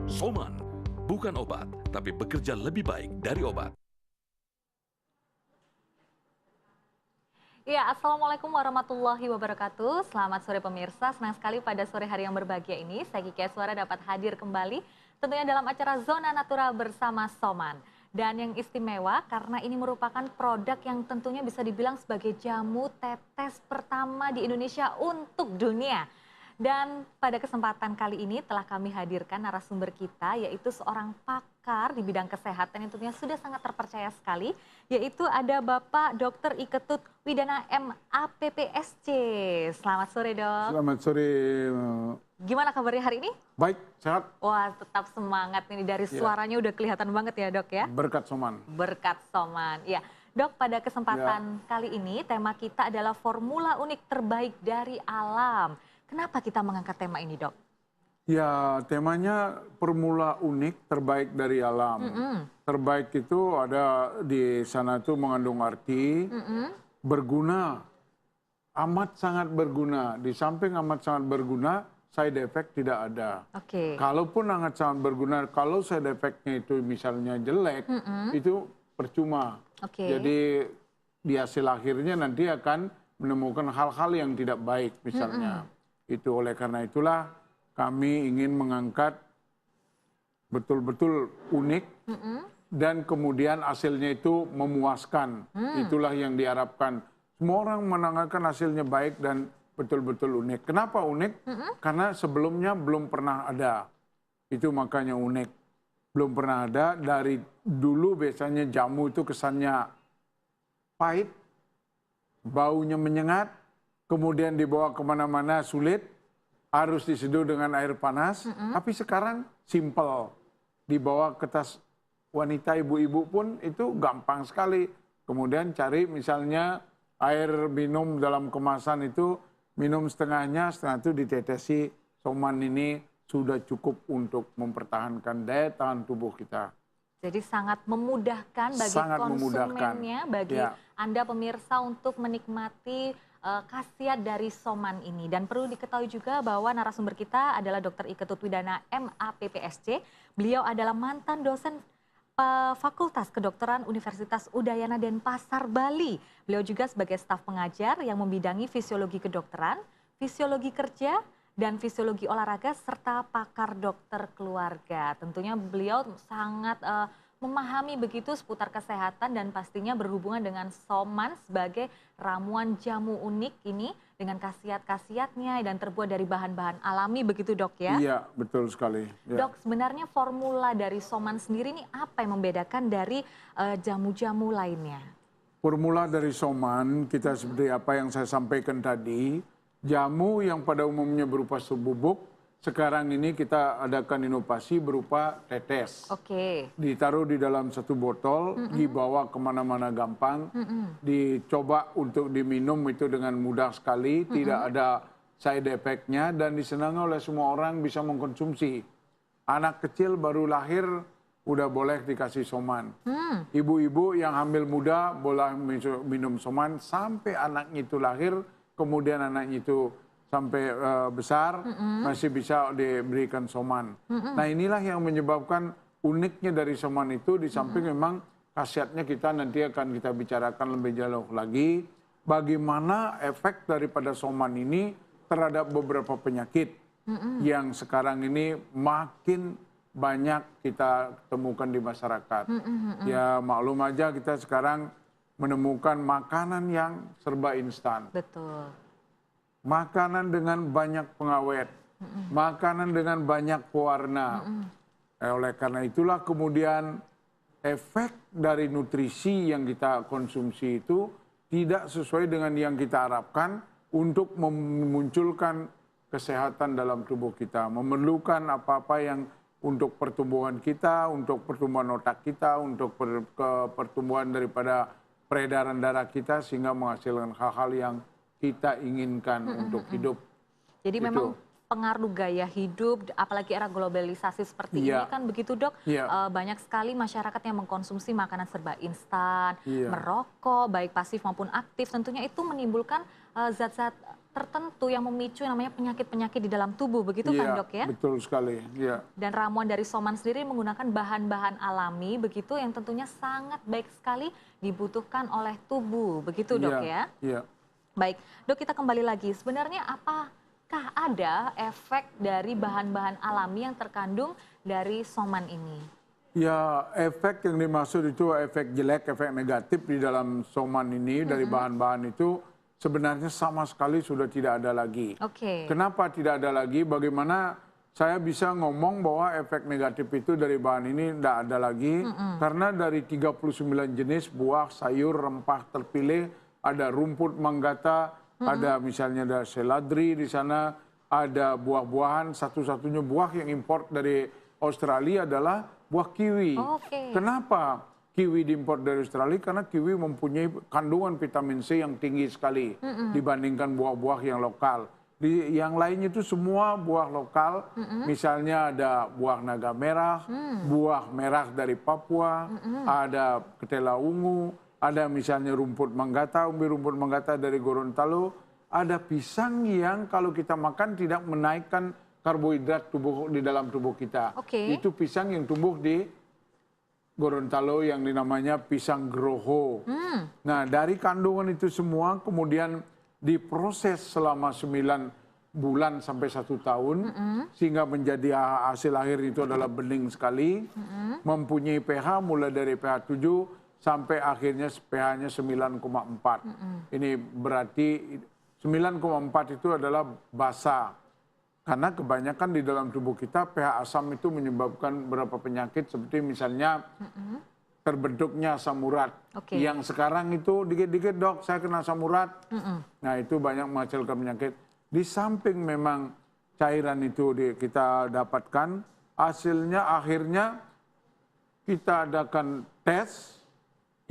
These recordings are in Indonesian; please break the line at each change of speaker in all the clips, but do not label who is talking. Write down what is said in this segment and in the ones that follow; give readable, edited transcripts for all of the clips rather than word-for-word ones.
Soman, bukan obat, tapi bekerja lebih baik dari obat.
Ya, Assalamualaikum warahmatullahi wabarakatuh. Selamat sore pemirsa, senang sekali pada sore hari yang berbahagia ini. Saya Kiki Suara dapat hadir kembali tentunya dalam acara Zona Natural bersama Soman. Dan yang istimewa karena ini merupakan produk yang tentunya bisa dibilang sebagai jamu tetes pertama di Indonesia untuk dunia. Dan pada kesempatan kali ini telah kami hadirkan narasumber kita yaitu seorang pakar di bidang kesehatan yang tentunya sudah sangat terpercaya sekali, yaitu ada Bapak Dr. Iketut Widana MAPPSC. Selamat sore, Dok.
Selamat sore.
Gimana kabarnya hari ini?
Baik, sehat.
Wah, tetap semangat ini dari suaranya udah kelihatan banget ya, Dok ya.
Berkat Soman.
Berkat Soman. Ya, Dok, pada kesempatan kali ini tema kita adalah formula unik terbaik dari alam. Kenapa kita mengangkat tema ini, Dok?
Ya, temanya formula unik terbaik dari alam. Terbaik itu ada di sana itu mengandung arti berguna, amat sangat berguna. Di samping amat sangat berguna, side effect tidak ada.
Oke.
Kalaupun amat sangat berguna, kalau side effect-nya itu misalnya jelek, itu percuma.
Oke.
Jadi di hasil akhirnya nanti akan menemukan hal-hal yang tidak baik misalnya. Itu oleh karena itulah kami ingin mengangkat betul-betul unik dan kemudian hasilnya itu memuaskan. Itulah yang diharapkan. Semua orang menanyakan hasilnya baik dan betul-betul unik. Kenapa unik? Karena sebelumnya belum pernah ada. Itu makanya unik. Belum pernah ada. Dari dulu biasanya jamu itu kesannya pahit, baunya menyengat, kemudian dibawa kemana-mana sulit, harus diseduh dengan air panas. Tapi sekarang simple, dibawa ke tas wanita ibu-ibu pun itu gampang sekali. Kemudian cari misalnya air minum dalam kemasan itu, minum setengahnya, setengah itu ditetesi. Soman ini sudah cukup untuk mempertahankan daya tahan tubuh kita.
Jadi sangat memudahkan bagi konsumennya, bagi Anda pemirsa untuk menikmati khasiat dari Soman ini. Dan perlu diketahui juga bahwa narasumber kita adalah Dr. Iketut Widana MAPPSC. Beliau adalah mantan dosen Fakultas Kedokteran Universitas Udayana Denpasar, Bali. Beliau juga sebagai staf pengajar yang membidangi fisiologi kedokteran, fisiologi kerja, dan fisiologi olahraga, serta pakar dokter keluarga. Tentunya beliau sangat memahami begitu seputar kesehatan dan pastinya berhubungan dengan Soman sebagai ramuan jamu unik ini dengan khasiat-khasiatnya dan terbuat dari bahan-bahan alami begitu, Dok ya?
Iya, betul sekali. Ya.
Dok, sebenarnya formula dari Soman sendiri ini apa yang membedakan dari jamu-jamu lainnya?
Formula dari Soman kita seperti apa yang saya sampaikan tadi, jamu yang pada umumnya berupa bubuk, sekarang ini kita adakan inovasi berupa tetes.
Oke.
Ditaruh di dalam satu botol, dibawa kemana-mana gampang, dicoba untuk diminum itu dengan mudah sekali, tidak ada side effect-nya dan disenangi oleh semua orang bisa mengkonsumsi. Anak kecil baru lahir udah boleh dikasih Soman. Ibu-ibu yang hamil muda boleh minum Soman sampai anaknya itu lahir, kemudian anaknya itu sampai besar masih bisa diberikan Soman. Nah inilah yang menyebabkan uniknya dari Soman itu di samping memang khasiatnya kita nanti akan kita bicarakan lebih jauh lagi. Bagaimana efek daripada Soman ini terhadap beberapa penyakit yang sekarang ini makin banyak kita temukan di masyarakat. Ya maklum aja kita sekarang menemukan makanan yang serba instan.
Betul.
Makanan dengan banyak pengawet, makanan dengan banyak pewarna. Oleh karena itulah kemudian efek dari nutrisi yang kita konsumsi itu tidak sesuai dengan yang kita harapkan untuk memunculkan kesehatan dalam tubuh kita. Memerlukan apa-apa yang untuk pertumbuhan kita, untuk pertumbuhan otak kita, untuk pertumbuhan daripada peredaran darah kita sehingga menghasilkan hal-hal yang kita inginkan untuk hidup.
Jadi memang pengaruh gaya hidup, apalagi era globalisasi seperti ini kan begitu, Dok. Banyak sekali masyarakat yang mengkonsumsi makanan serba instan, merokok, baik pasif maupun aktif. Tentunya itu menimbulkan zat-zat tertentu yang memicu namanya penyakit-penyakit di dalam tubuh, begitu kan dok ya?
Betul sekali. Ya.
Dan ramuan dari Soman sendiri menggunakan bahan-bahan alami, begitu yang tentunya sangat baik sekali dibutuhkan oleh tubuh, begitu dok ya?
Iya.
Baik, dok kita kembali lagi. Sebenarnya apakah ada efek dari bahan-bahan alami yang terkandung dari Soman ini?
Ya, efek yang dimaksud itu efek jelek, efek negatif di dalam Soman ini dari bahan-bahan itu sebenarnya sama sekali sudah tidak ada lagi. Kenapa tidak ada lagi? Bagaimana saya bisa ngomong bahwa efek negatif itu dari bahan ini tidak ada lagi? Karena dari 39 jenis buah, sayur, rempah terpilih, ada rumput manggata, ada misalnya ada seladri di sana, ada buah-buahan, satu-satunya buah yang import dari Australia adalah buah kiwi. Kenapa kiwi diimpor dari Australia? Karena kiwi mempunyai kandungan vitamin C yang tinggi sekali dibandingkan buah-buah yang lokal. Yang lainnya itu semua buah lokal, misalnya ada buah naga merah, buah merah dari Papua, ada ketela ungu, ada misalnya rumput manggata, umbi rumput manggata dari Gorontalo, ada pisang yang kalau kita makan tidak menaikkan karbohidrat di dalam tubuh kita. Itu pisang yang tumbuh di Gorontalo yang dinamanya pisang groho. Nah, dari kandungan itu semua kemudian diproses selama 9 bulan sampai 1 tahun sehingga menjadi hasil akhir itu adalah bening sekali, mempunyai pH mulai dari pH 7 sampai akhirnya pH-nya 9,4. Ini berarti 9,4 itu adalah basa. Karena kebanyakan di dalam tubuh kita pH asam itu menyebabkan beberapa penyakit seperti misalnya terbentuknya asam urat. Yang sekarang itu dikit-dikit dok saya kena asam urat. Nah itu banyak menghasilkan penyakit. Di samping memang cairan itu kita dapatkan, hasilnya akhirnya kita adakan tes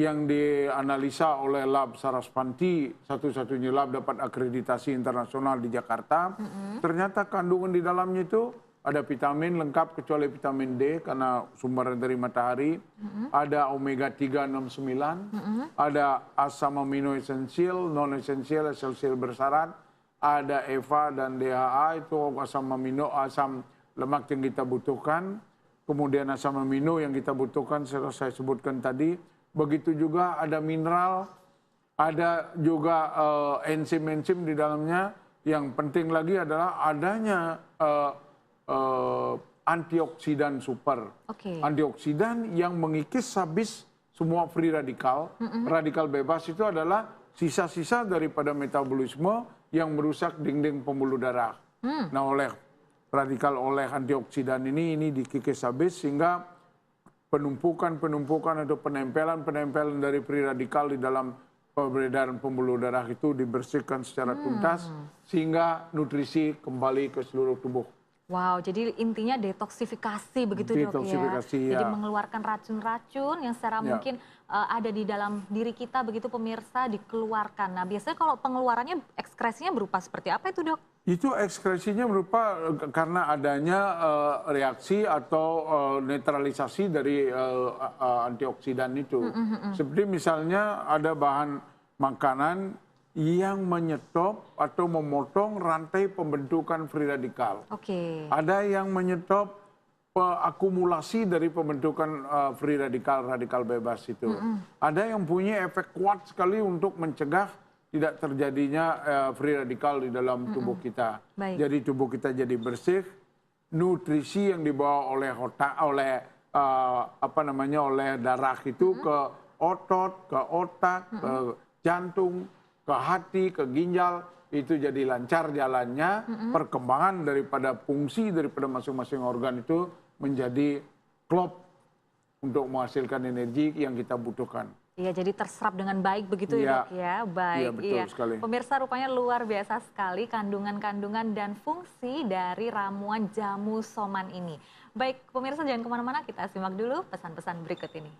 yang dianalisa oleh lab Sarasvanti, satu-satunya lab dapat akreditasi internasional di Jakarta. Ternyata kandungan di dalamnya itu ada vitamin lengkap kecuali vitamin D karena sumber dari matahari. Ada omega 3, 6, 9. Ada asam amino esensial, non esensial, esensial bersyarat. Ada EVA dan DHA itu asam amino, asam lemak yang kita butuhkan. Kemudian asam amino yang kita butuhkan saya sebutkan tadi. Begitu juga ada mineral, ada juga enzim-enzim di dalamnya. Yang penting lagi adalah adanya antioksidan super. Antioksidan yang mengikis habis semua free radikal. Radikal bebas itu adalah sisa-sisa daripada metabolisme yang merusak dinding pembuluh darah. Nah oleh antioksidan ini dikikis habis sehingga penumpukan atau penempelan dari free radikal di dalam peredaran pembuluh darah itu dibersihkan secara tuntas sehingga nutrisi kembali ke seluruh tubuh.
Wow, jadi intinya detoksifikasi begitu dok ya. Jadi mengeluarkan racun-racun yang secara mungkin ada di dalam diri kita begitu pemirsa dikeluarkan. Nah biasanya kalau pengeluarannya ekskresinya berupa seperti apa itu dok?
Itu ekskresinya berupa karena adanya reaksi atau netralisasi dari antioksidan itu. Seperti misalnya ada bahan makanan yang menyetop atau memotong rantai pembentukan free radikal. Ada yang menyetop akumulasi dari pembentukan free radikal bebas itu. Ada yang punya efek kuat sekali untuk mencegah tidak terjadinya free radikal di dalam tubuh kita. Jadi tubuh kita jadi bersih, nutrisi yang dibawa oleh oleh darah itu ke otot, ke otak, ke jantung, ke hati, ke ginjal, itu jadi lancar jalannya. Perkembangan daripada fungsi daripada masing-masing organ itu menjadi klop untuk menghasilkan energi yang kita butuhkan.
Iya, jadi terserap dengan baik begitu ya dok ya. Baik,
iya betul sekali.
Pemirsa rupanya luar biasa sekali kandungan-kandungan dan fungsi dari ramuan jamu Soman ini. Baik, pemirsa jangan kemana-mana, kita simak dulu pesan-pesan berikut ini.